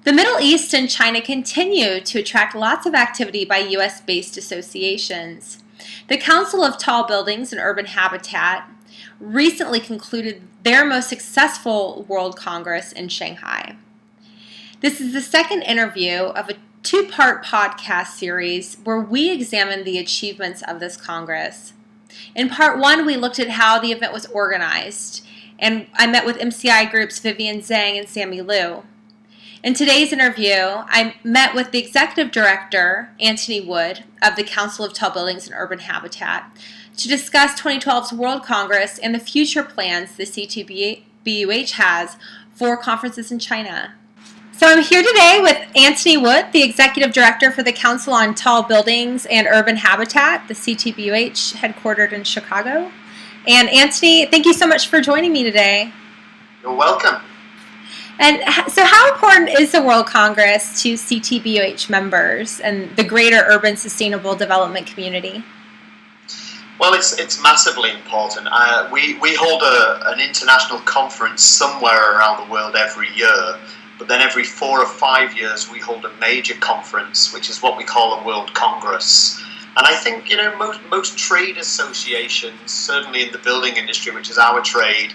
The Middle East and China continue to attract lots of activity by U.S.-based associations. The Council of Tall Buildings and Urban Habitat recently concluded their most successful World Congress in Shanghai. This is the second interview of a two-part podcast series where we examine the achievements of this Congress. In part one, we looked at how the event was organized, and I met with MCI Group's Vivian Zhang and Sammy Liu. In today's interview, I met with the Executive Director, Antony Wood, of the Council of Tall Buildings and Urban Habitat to discuss 2012's World Congress and the future plans the Ctbuh has for conferences in China. So I'm here today with Antony Wood, the Executive Director for the Council on Tall Buildings and Urban Habitat, the Ctbuh, headquartered in Chicago. And Antony, thank you so much for joining me today. You're welcome. And so how important is the World Congress to Ctbuh members and the greater urban sustainable development community? Well, it's massively important. We hold an international conference somewhere around the world every year, but then every 4 or 5 years we hold a major conference, which is what we call a World Congress. And I think, most trade associations, certainly in the building industry, which is our trade,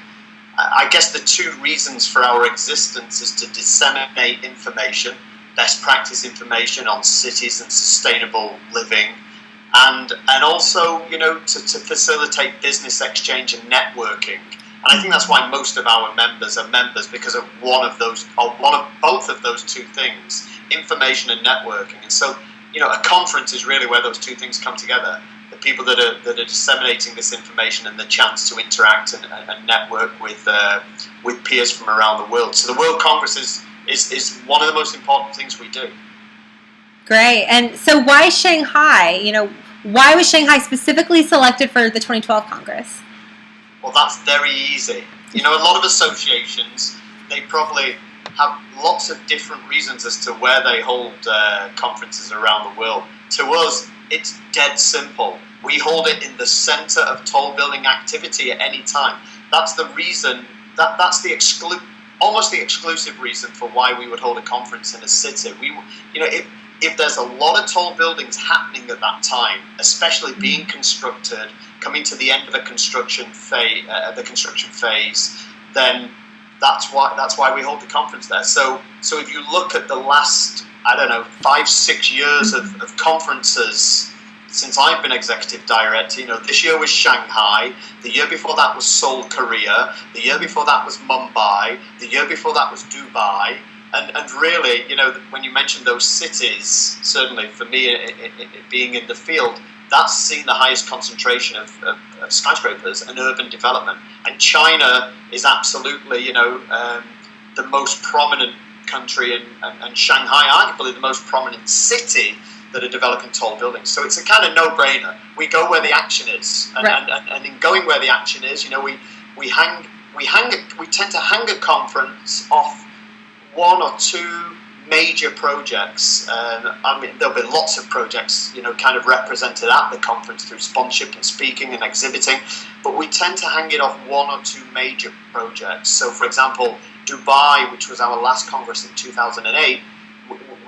I guess the two reasons for our existence is to disseminate information, best practice information on cities and sustainable living, and also, to facilitate business exchange and networking. And I think that's why most of our members are members, because of both of those two things, information and networking. And so, a conference is really where those two things come together. The people that are disseminating this information and the chance to interact and network with peers from around the world. So the World Congress is one of the most important things we do. Great. And so why Shanghai? Why was Shanghai specifically selected for the 2012 Congress? Well, that's very easy. A lot of associations, they probably have lots of different reasons as to where they hold conferences around the world. To us, it's dead simple. We hold it in the center of tall building activity at any time. That's the reason, that's the almost the exclusive reason for why we would hold a conference in a city. If there's a lot of tall buildings happening at that time, especially being constructed, coming to the end of a construction phase, then that's why we hold the conference there. So if you look at the last, 5-6 years of conferences since I've been executive director, this year was Shanghai, the year before that was Seoul, Korea, the year before that was Mumbai, the year before that was Dubai, and really, when you mention those cities, certainly for me, being in the field, that's seen the highest concentration of skyscrapers and urban development. And China is absolutely, the most prominent country, and Shanghai, arguably the most prominent city that are developing tall buildings. So it's a kind of no-brainer. We go where the action is, and in going where the action is, we tend to hang a conference off one or two major projects. There'll be lots of projects, kind of represented at the conference through sponsorship and speaking and exhibiting, but we tend to hang it off one or two major projects. So, for example, Dubai, which was our last congress in 2008,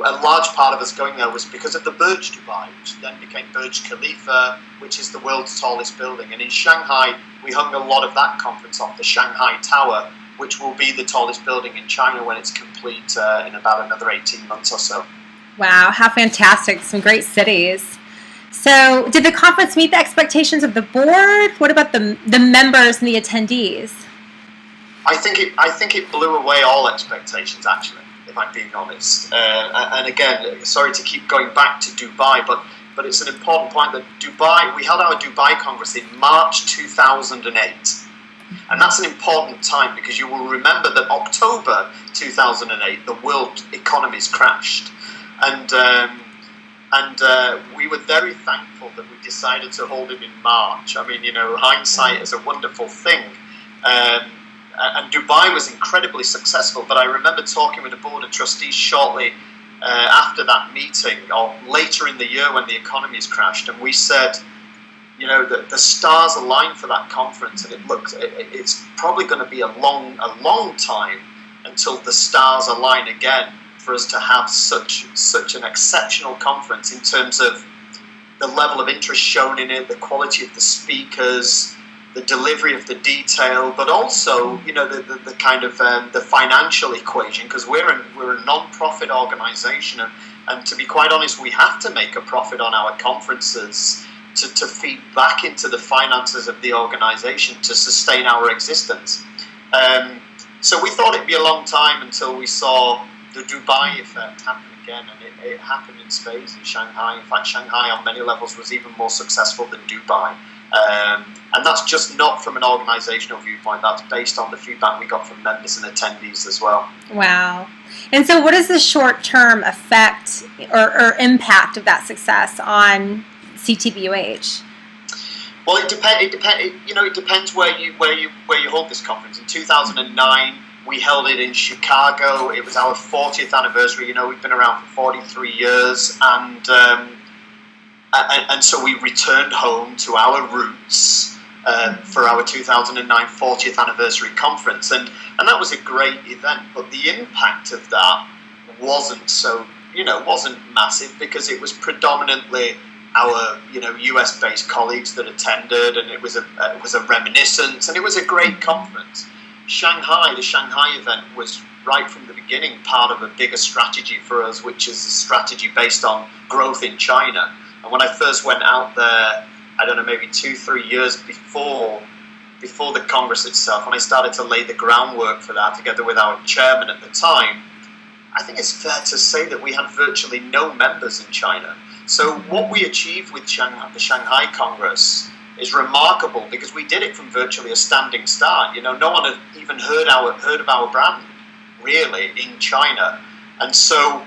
a large part of us going there was because of the Burj Dubai, which then became Burj Khalifa, which is the world's tallest building. And in Shanghai, we hung a lot of that conference off the Shanghai Tower, which will be the tallest building in China when it's complete in about another 18 months or so. Wow, how fantastic. Some great cities. So did the conference meet the expectations of the board? What about the members and the attendees? I think it blew away all expectations, actually, if I'm being honest. And again, sorry to keep going back to Dubai, but it's an important point that we held our Dubai Congress in March 2008. And that's an important time because you will remember that October 2008, the world economies crashed. And we were very thankful that we decided to hold it in March. Hindsight is a wonderful thing. And Dubai was incredibly successful, but I remember talking with the board of trustees shortly after that meeting, or later in the year when the economies crashed, and we said, the stars aligned for that conference, and it's probably going to be a long time until the stars align again for us to have such an exceptional conference in terms of the level of interest shown in it, the quality of the speakers, the delivery of the detail, but also, the kind of the financial equation, because we're a non-profit organization, and to be quite honest, we have to make a profit on our conferences to feed back into the finances of the organization to sustain our existence. So we thought it'd be a long time until we saw the Dubai effect happen again, and it happened in spades in Shanghai. In fact, Shanghai on many levels was even more successful than Dubai. And that's just not from an organizational viewpoint, that's based on the feedback we got from members and attendees as well. Wow. And so what is the short-term effect or impact of that success on Ctbuh? Well, it depends where you hold this conference. In 2009, we held it in Chicago. It was our 40th anniversary. We've been around for 43 years, and so we returned home to our roots for our 2009 40th anniversary conference, and that was a great event. But the impact of that wasn't massive, because it was predominantly our US-based colleagues that attended, and it was a reminiscence, and it was a great conference. The Shanghai event was right from the beginning part of a bigger strategy for us, which is a strategy based on growth in China. And when I first went out there, I don't know, maybe 2-3 years before the Congress itself, when I started to lay the groundwork for that together with our chairman at the time, I think it's fair to say that we had virtually no members in China. So what we achieved with the Shanghai Congress is remarkable, because we did it from virtually a standing start. No one had even heard of our brand, really, in China. And so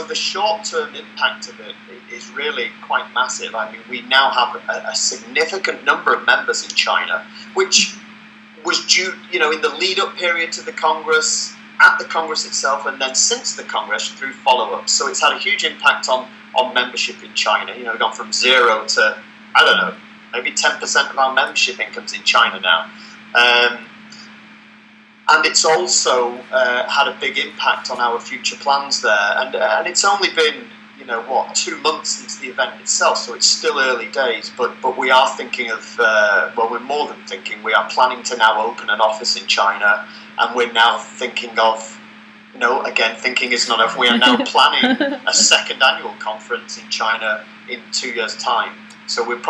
the short-term impact of it is really quite massive. I mean, we now have a significant number of members in China, which was due, in the lead-up period to the Congress, at the Congress itself, and then since the Congress through follow-ups. So it's had a huge impact on membership in China. We've gone from 0 to, I don't know, maybe 10% of our membership income's in China now. And it's also had a big impact on our future plans there. And it's only been, 2 months since the event itself, so it's still early days. But we are thinking of, we're more than thinking, we are planning to now open an office in China, and we're now thinking of, again, thinking is not enough. We are now planning a second annual conference in China in 2 years' time. So we're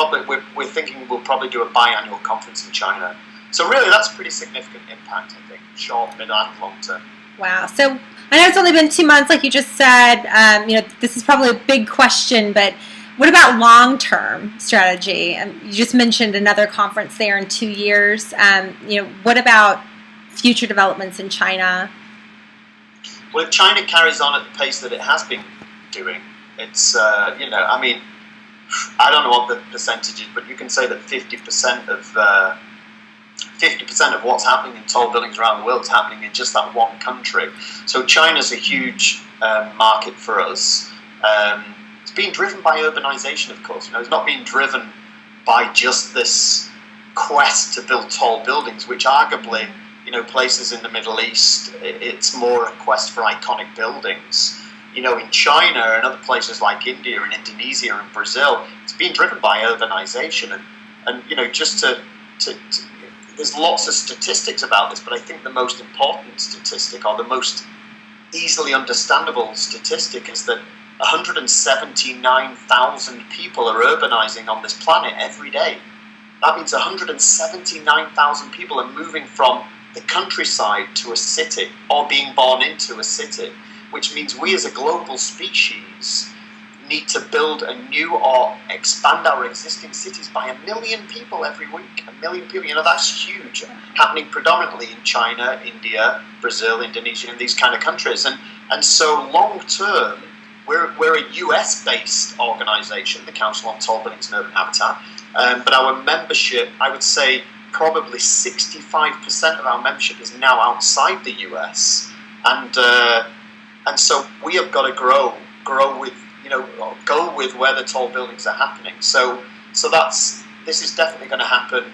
thinking we'll probably do a biannual conference in China. So really, that's a pretty significant impact, I think, short, mid, and long term. Wow. So I know it's only been 2 months, like you just said. This is probably a big question, but what about long-term strategy? You just mentioned another conference there in 2 years. What about future developments in China? Well, if China carries on at the pace that it has been doing, it's, I don't know what the percentage is, but you can say that 50% of what's happening in tall buildings around the world is happening in just that one country. So China's a huge market for us. It's being driven by urbanization, of course. It's not being driven by just this quest to build tall buildings, which arguably, places in the Middle East, it's more a quest for iconic buildings. In China and other places like India and Indonesia and Brazil, it's being driven by urbanization. And just there's lots of statistics about this, but I think the most important statistic, or the most easily understandable statistic, is that 179,000 people are urbanizing on this planet every day. That means 179,000 people are moving from the countryside to a city, or being born into a city, which means we as a global species need to build a new or expand our existing cities by 1 million people every week. 1 million people, that's huge, happening predominantly in China, India, Brazil, Indonesia, and these kind of countries. And so long term, we're a US-based organization, the Council on Tall Buildings and Urban Habitat, but our membership, I would say, probably 65% of our membership is now outside the US, and so we have got to grow with, go with where the tall buildings are happening. So that's this is definitely going to happen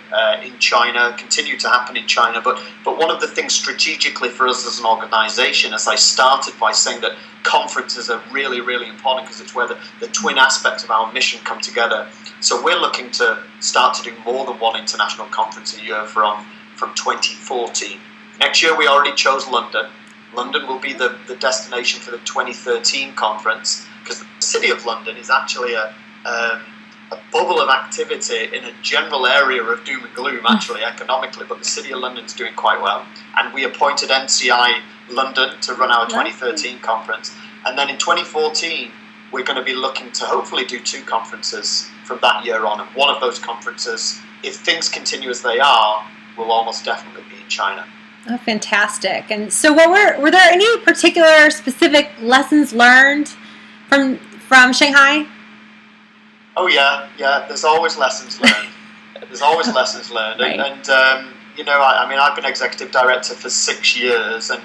in China, continue to happen in China. But one of the things strategically for us as an organization, as I started by saying that conferences are really, really important because it's where the twin aspects of our mission come together. So we're looking to start to do more than one international conference a year from 2014. Next year we already chose London. London will be the destination for the 2013 conference, because the City of London is actually a bubble of activity in a general area of doom and gloom, actually, economically, but the City of London is doing quite well. And we appointed MCI London to run our 2013 conference. And then in 2014, we're going to be looking to hopefully do 2 conferences from that year on. And one of those conferences, if things continue as they are, will almost definitely be in China. Oh, fantastic. And so were there any particular specific lessons learned from Shanghai? Oh, yeah. There's always lessons learned. There's always lessons learned. Right. And I mean, I've been executive director for 6 years, and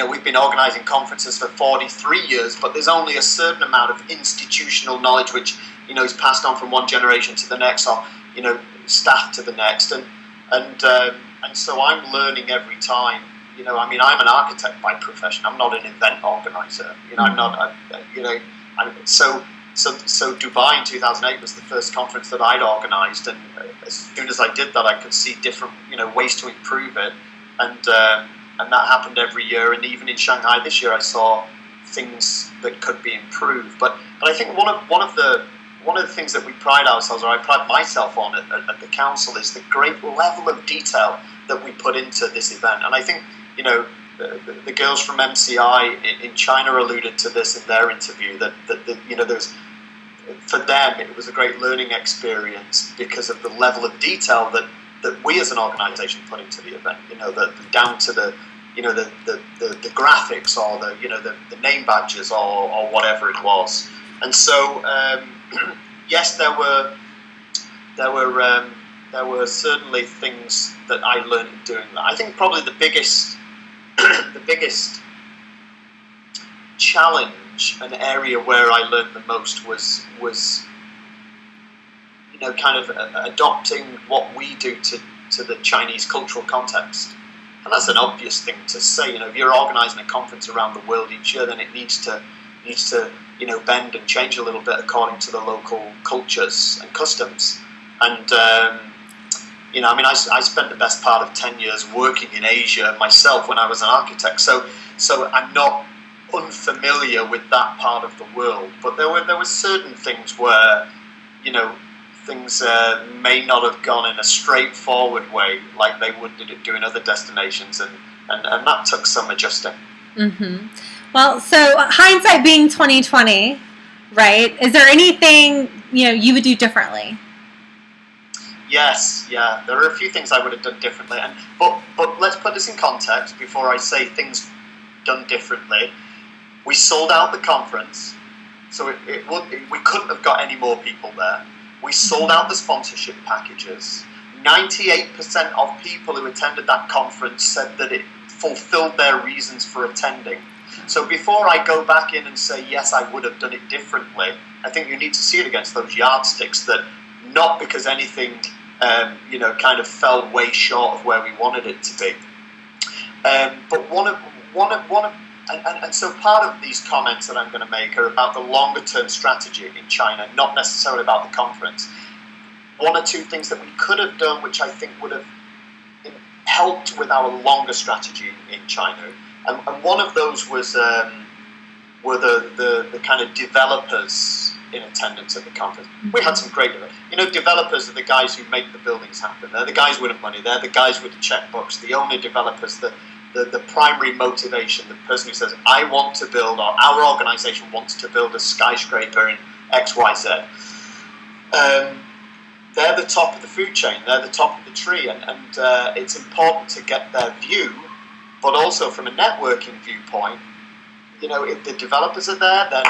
we've been organising conferences for 43 years, but there's only a certain amount of institutional knowledge which, is passed on from one generation to the next, or, staff to the next. And so I'm learning every time. I'm an architect by profession. I'm not an event organizer. I'm not. So Dubai in 2008 was the first conference that I'd organised, and as soon as I did that, I could see different ways to improve it, and that happened every year. And even in Shanghai this year, I saw things that could be improved. But I think one of the things that we pride ourselves, or I pride myself on at the council, is the great level of detail that we put into this event. And I think, the girls from MCI in China alluded to this in their interview, that there's, for them, it was a great learning experience because of the level of detail that we as an organization put into the event, down to the graphics, or the name badges, or whatever it was. And so, yes, there were certainly things that I learned doing that. I think probably the biggest challenge, an area where I learned the most was kind of adopting what we do to the Chinese cultural context. And that's an obvious thing to say. If you're organising a conference around the world each year, then it needs to bend and change a little bit according to the local cultures and customs. And I spent the best part of 10 years working in Asia myself when I was an architect. So I'm not unfamiliar with that part of the world. But there were certain things where, things may not have gone in a straightforward way like they would do in other destinations, and that took some adjusting. Mm-hmm. Well, so hindsight being 2020, right? Is there anything you would do differently? Yes, yeah. There are a few things I would have done differently, but let's put this in context before I say things done differently. We sold out the conference, so we couldn't have got any more people there. We sold out the sponsorship packages. 98% of people who attended that conference said that it fulfilled their reasons for attending. So before I go back in and say, yes, I would have done it differently, I think you need to see it against those yardsticks, that not because anything, kind of fell way short of where we wanted it to be. But and so part of these comments that I'm going to make are about the longer term strategy in China, not necessarily about the conference. One or two things that we could have done, which I think would have helped with our longer strategy in China. And one of those was were the kind of developers in attendance at the conference. We had some great developers. Developers are the guys who make the buildings happen. They're the guys with the money. They're the guys with the checkbooks. The only developers, the primary motivation, the person who says, I want to build, or our organization wants to build a skyscraper in XYZ. They're the top of the food chain. They're the top of the tree. And it's important to get their view, but also from a networking viewpoint, if the developers are there, then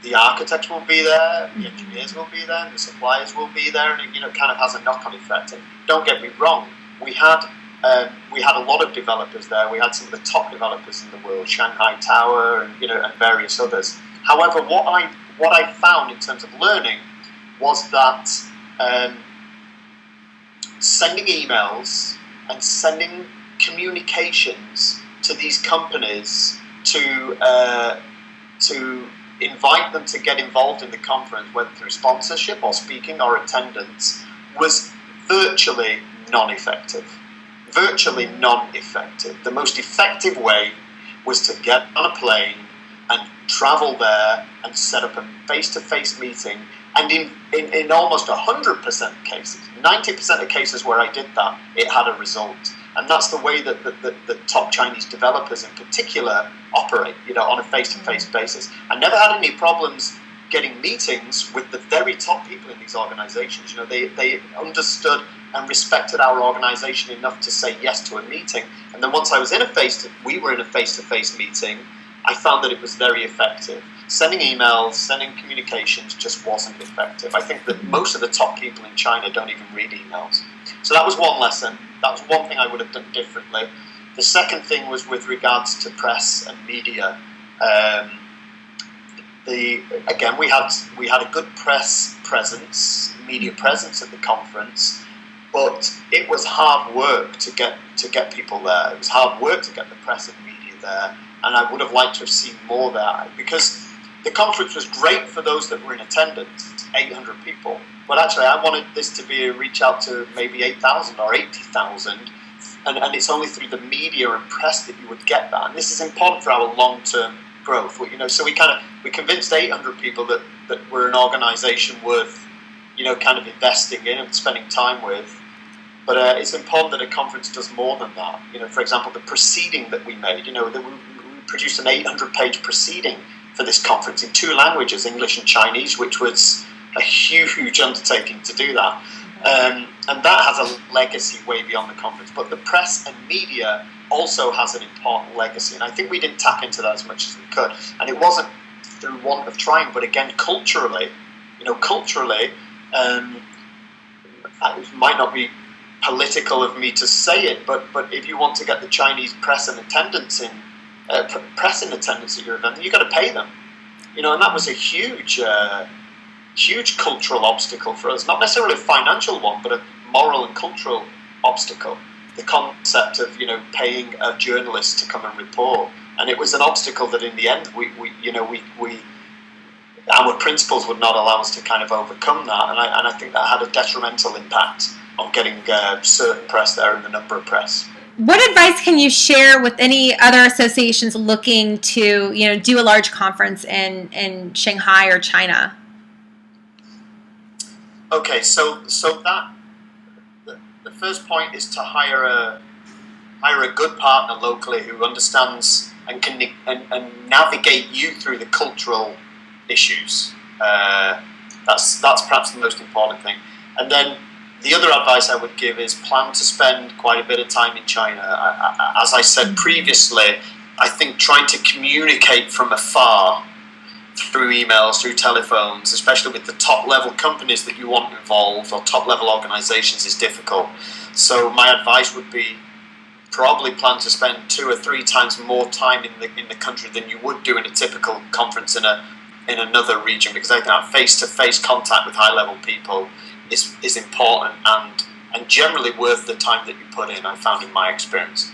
the architects will be there, the engineers will be there, the suppliers will be there, and it kind of has a knock-on effect. And don't get me wrong, we had a lot of developers there. We had some of the top developers in the world, Shanghai Tower, and various others. However, what I found in terms of learning was that sending emails and sending communications to these companies to invite them to get involved in the conference, whether through sponsorship or speaking or attendance, was virtually non-effective. Virtually non-effective. The most effective way was to get on a plane and travel there and set up a face-to-face meeting. And in almost 100% of cases, 90% of cases where I did that, it had a result. And that's the way that the top Chinese developers in particular operate, on a face-to-face basis. I never had any problems getting meetings with the very top people in these organizations. They understood and respected our organization enough to say yes to a meeting. And then once I was we were in a face-to-face meeting, I found that it was very effective. Sending emails, sending communications just wasn't effective. I think that most of the top people in China don't even read emails. So that was one lesson. That was one thing I would have done differently. The second thing was with regards to press and media. Again, we had a good press presence, media presence at the conference, but it was hard work to get people there. It was hard work to get the press and media there, and I would have liked to have seen more there, because the conference was great for those that were in attendance, 800 people. But actually, I wanted this to be a reach out to maybe 8,000 or 80,000, and it's only through the media and press that you would get that. And this is important for our long-term growth. So we convinced 800 people that we're an organisation worth, kind of investing in and spending time with. But it's important that a conference does more than that. For example, the proceeding that we made. We produced an 800-page proceeding for this conference in 2 languages, English and Chinese, which was a huge undertaking to do that. And that has a legacy way beyond the conference. But the press and media also has an important legacy. And I think we didn't tap into that as much as we could. And it wasn't through want of trying, but again, culturally, it might not be political of me to say it, but if you want to get the Chinese press in attendance at your event, you've got to pay them. And that was a huge cultural obstacle for us. Not necessarily a financial one, but a moral and cultural obstacle. The concept of paying a journalist to come and report, and it was an obstacle that in the end our principles would not allow us to kind of overcome that, and I think that had a detrimental impact on getting certain press there and the number of press. What advice can you share with any other associations looking to do a large conference in Shanghai or China? Okay, so that the first point is to hire a good partner locally who understands and can navigate you through the cultural issues. That's perhaps the most important thing. And then the other advice I would give is plan to spend quite a bit of time in China. As I said previously, I think trying to communicate from afar through emails, through telephones, especially with the top-level companies that you want involved or top-level organizations, is difficult. So my advice would be probably plan to spend 2 or 3 times more time in the country than you would do in a typical conference in another region, because I think that face-to-face contact with high-level people is important and generally worth the time that you put in, I found in my experience.